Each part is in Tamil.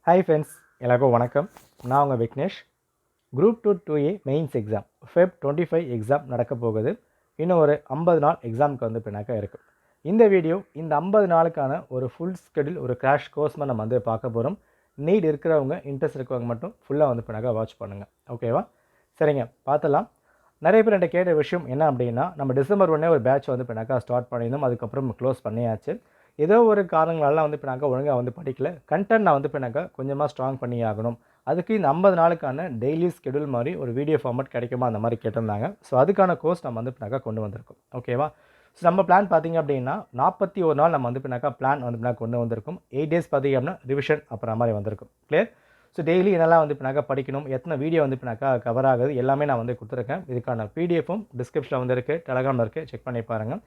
Hi friends, எல்லாருக்கும் வணக்கம். நான் உங்கள் Vignesh. Group 2A mains exam Feb 25 exam நடக்க போகுது. இன்னும் ஒரு 50 நாள் எக்ஸாமுக்கு வந்து பின்னாக்கா இருக்குது. இந்த வீடியோ இந்த 50 நாளுக்கான ஒரு ஃபுல் ஸ்கெடியூல், ஒரு கிராஷ் கோர்ஸ் நம்ம வந்து பார்க்க போகிறோம். நீட் இருக்கிறவங்க, இன்ட்ரெஸ்ட் இருக்கிறவங்க மட்டும் ஃபுல்லாக வந்து பின்னாக்கா வாட்ச் பண்ணுங்கள். ஓகேவா? சரிங்க, பார்த்தலாம். நிறைய பேர் என்கிட்ட கேட்ட விஷயம் என்ன அப்படின்னா, நம்ம டிசம்பர் 1 ஒரு பேட்ச் வந்து பின்னாக்கா ஸ்டார்ட் பண்ணியிருந்தோம். அதுக்கப்புறம் க்ளோஸ் பண்ணியாச்சு. ஏதோ ஒரு காரணங்களால வந்து பின்னாக்கா ஒழுங்காக வந்து படிக்கல. கண்டென்ட் நான் வந்து பின்னாக்கா கொஞ்சமாக ஸ்ட்ராங் பண்ணி ஆகணும். அதுக்கு இந்த 50 நாளுக்கான டெய்லி ஸ்கெடியூல் மாதிரி ஒரு வீடியோ ஃபார்மேட் கிடைக்குமா அந்த மாதிரி கேட்டிருந்தாங்க. ஸோ அதுக்கான கோர்ஸ் நம்ம வந்து பின்னாக்கா கொண்டு வந்திருக்கோம். ஓகேவா? ஸோ நம்ம பிளான் பார்த்திங்க அப்படின்னா 41 நாள் நம்ம வந்து பின்னாக்கா பிளான் வந்து பின்னாக்கா கொண்டு வந்திருக்கும். 8 டேஸ் பார்த்திங்க அப்படின்னா ரிவிஷன் அப்புறம் மாதிரி வந்திருக்கும். கிளியர்? ஸோ டெய்லி என்னெல்லாம் வந்து பின்னாக்கா படிக்கணும், எத்தனை வீடியோ வந்து பின்னாக்கா கவர் ஆகுது எல்லாமே நான் வந்து கொடுத்துருக்கேன். இதுக்கான பிடிஎஃப்பும் டிஸ்கிரிப்ஷனில் வந்து இருக்குது, டெலகிராமில் இருக்குது, செக் பண்ணி பாருங்கள்.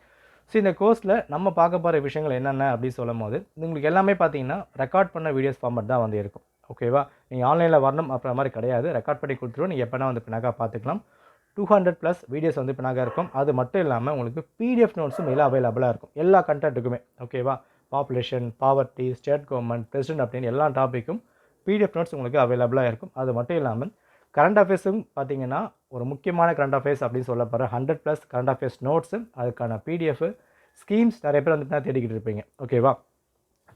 ஸோ இந்த கோர்ஸில் நம்ம பார்க்க போகிற விஷயங்கள் என்னென்ன அப்படின்னு சொல்லும் போது உங்களுக்கு எல்லாமே பார்த்தீங்கன்னா ரெக்கார்ட் பண்ண வீடியோஸ் ஃபார்மேட் தான் வந்து இருக்கும். ஓகேவா? நீங்கள் ஆன்லைனில் வரணும் அப்புறம் மாதிரி கிடையாது. ரெக்கார்ட் பண்ணி கொடுத்துருவோம். நீங்கள் எப்போனா வந்து பின்னாக்கா பார்த்துக்கலாம். 200+ வீடியோஸ் வந்து பின்னாக்கா இருக்கும். அது மட்டும் இல்லாமல் உங்களுக்கு பிடிஎஃப் நோட்ஸும் எல்லாம் அவைலபிளாக இருக்கும். எல்லா கண்டென்ட்டுக்குமே. ஓகேவா? Population, poverty, state government, president அப்படின்னு எல்லா டாப்பிக்கும் பிடிஎஃப் நோட்ஸ் உங்களுக்கு அவைலபிளாக இருக்கும். அது மட்டும் இல்லாமல் கரண்ட் அஃபேர்ஸும் பார்த்தீங்கன்னா ஒரு முக்கியமான கரண்ட் அஃபேர்ஸ் அப்படின்னு சொல்ல போகிற 100+ கரண்ட் அஃபேர்ஸ் நோட்ஸு, அதுக்கான பிடிஎஃப் ஸ்கீம்ஸ் நிறைய பேர் வந்து தேடிக்கிட்டு இருப்பீங்க. ஓகேவா?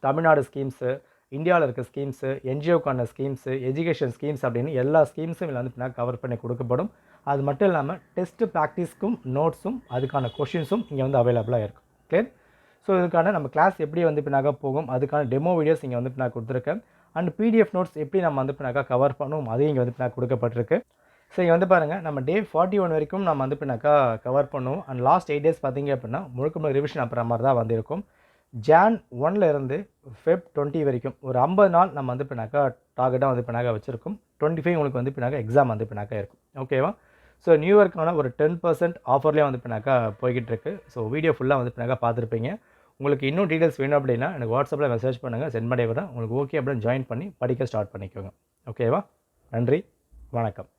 தமிழ்நாடு ஸ்கீம்ஸு, இந்தியாவில் இருக்க ஸ்கீம்ஸு, என்ஜிஓக்கான ஸ்கீம்ஸு, எஜுகேஷன் ஸ்கீம்ஸ் அப்படின்னு எல்லா ஸ்கீம்ஸும் இதில் வந்து கவர் பண்ணி கொடுக்கப்படும். அது மட்டும் இல்லாமல் டெஸ்ட்டு ப்ராக்டிஸ்க்கும் நோட்ஸும் அதுக்கான கொஷின்ஸும் இங்கே வந்து அவைலபிளாக இருக்கும். கிளியர்? ஸோ இதுக்கான நம்ம கிளாஸ் எப்படி வந்து பின்னாக போகும், அதுக்கான டெமோ வீடியோஸ் இங்கே வந்து நான் கொடுத்துருக்கேன். அண்ட் பிடிஎஃப் நோட்ஸ் எப்படி நம்ம வந்து பின்னாக்கா கவர் பண்ணுவோம் அதையும் இங்கே வந்து பின்னாக்க கொடுக்கப்பட்டிருக்கு. ஸோ இங்கே வந்து பாருங்கள், நம்ம டே 41 வரைக்கும் நம்ம வந்து பின்னாக்கா கவர் பண்ணுவோம். அண்ட் லாஸ்ட் 8 டேஸ் பார்த்தீங்க அப்படின்னா முழுக்க ரிவிஷன் அப்புறம் மாதிரி தான் வந்திருக்கும். Jan 1 இருந்து Feb 20 வரைக்கும் ஒரு 50 நாள் நம்ம வந்து பின்னாக்கா டார்கெட்டாக வந்து பின்னாக்கா வச்சுருக்கோம். 25 உங்களுக்கு வந்து பின்னாக்கா எக்ஸாம் வந்து பின்னாக்கா இருக்கும். ஓகேவா? ஸோ நியூ இயர்க்கான ஒரு 10% ஆஃபர்லேயே வந்து பின்னாக்கா போய்கிட்டு இருக்கு. ஸோ வீடியோ ஃபுல்லாக வந்து பின்னாக்கா பார்த்துருப்பீங்க. உங்களுக்கு இன்னும் டீட்டெயில்ஸ் வேணும் அப்படின்னா எனக்கு வாட்ஸ்அப்பில் மெசேஜ் பண்ணுங்கள், சென்ட் பண்ணி விடுறேன். உங்களுக்கு ஓகே அப்படின்னு ஜாயின் பண்ணி படிக்க ஸ்டார்ட் பண்ணிக்கோங்க. ஓகேவா? நன்றி, வணக்கம்.